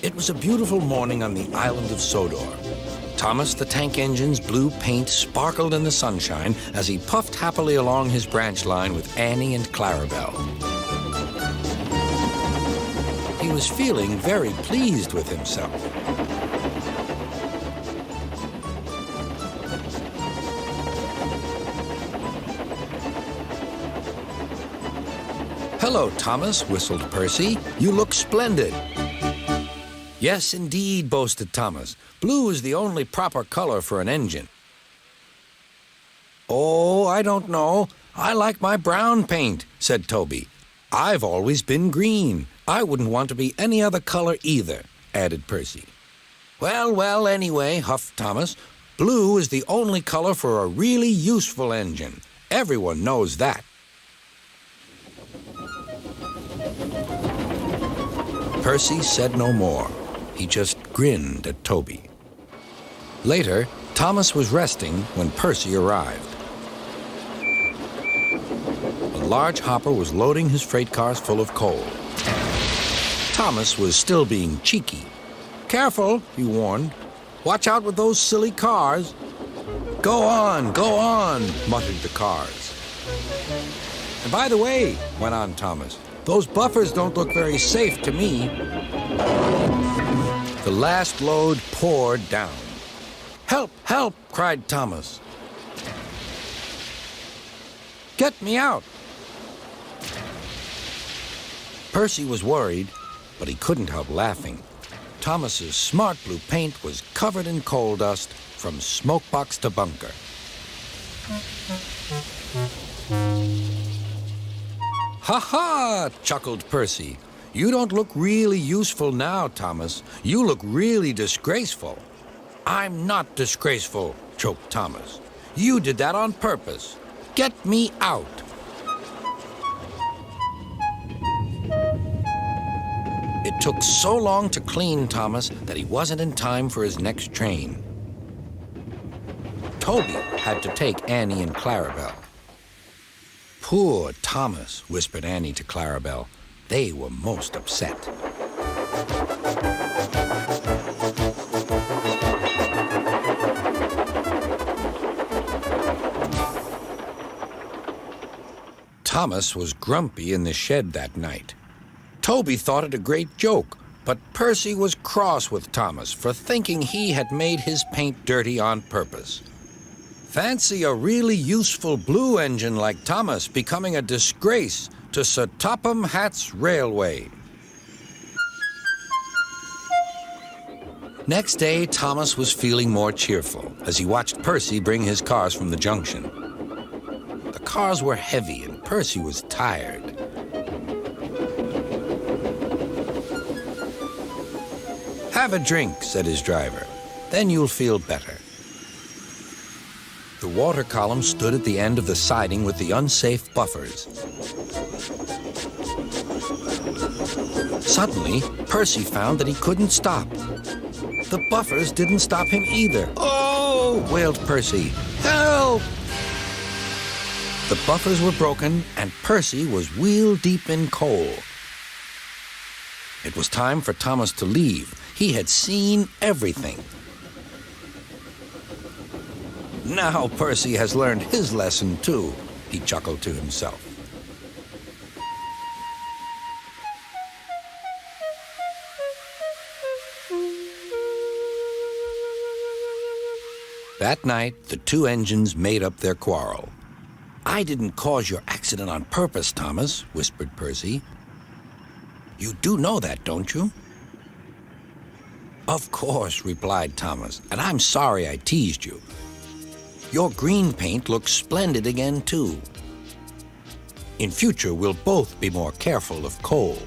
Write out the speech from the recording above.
It was a beautiful morning on the island of Sodor. Thomas the Tank Engine's blue paint sparkled in the sunshine as he puffed happily along his branch line with Annie and Clarabelle. He was feeling very pleased with himself. "Hello, Thomas," whistled Percy. "You look splendid." "Yes, indeed," boasted Thomas. "Blue is the only proper color for an engine." "Oh, I don't know. I like my brown paint," said Toby. "I've always been green. I wouldn't want to be any other color either," added Percy. "Well, well, anyway," huffed Thomas, "blue is the only color for a really useful engine. Everyone knows that." Percy said no more. He just grinned at Toby. Later, Thomas was resting when Percy arrived. A large hopper was loading his freight cars full of coal. Thomas was still being cheeky. "Careful," he warned. "Watch out with those silly cars." Go on," muttered the cars. "And by the way," went on Thomas, "those buffers don't look very safe to me." The last load poured down. "Help, help," cried Thomas. "Get me out." Percy was worried, but he couldn't help laughing. Thomas's smart blue paint was covered in coal dust from smokebox to bunker. "Ha ha!" chuckled Percy. "You don't look really useful now, Thomas. You look really disgraceful." "I'm not disgraceful," choked Thomas. "You did that on purpose. Get me out." It took so long to clean Thomas that he wasn't in time for his next train. Toby had to take Annie and Clarabelle. "Poor Thomas," whispered Annie to Clarabelle. They were most upset. Thomas was grumpy in the shed that night. Toby thought it a great joke, but Percy was cross with Thomas for thinking he had made his paint dirty on purpose. Fancy a really useful blue engine like Thomas becoming a disgrace to Sir Topham Hatt's railway. Next day, Thomas was feeling more cheerful as he watched Percy bring his cars from the junction. The cars were heavy and Percy was tired. "Have a drink," said his driver. "Then you'll feel better." The water column stood at the end of the siding with the unsafe buffers. Suddenly, Percy found that he couldn't stop. The buffers didn't stop him either. "Oh!" wailed Percy. "Help!" The buffers were broken, and Percy was wheel-deep in coal. It was time for Thomas to leave. He had seen everything. "Now Percy has learned his lesson, too," he chuckled to himself. That night, the two engines made up their quarrel. "I didn't cause your accident on purpose, Thomas," whispered Percy. "You do know that, don't you?" "Of course," replied Thomas, "and I'm sorry I teased you. Your green paint looks splendid again, too. In future, we'll both be more careful of coal."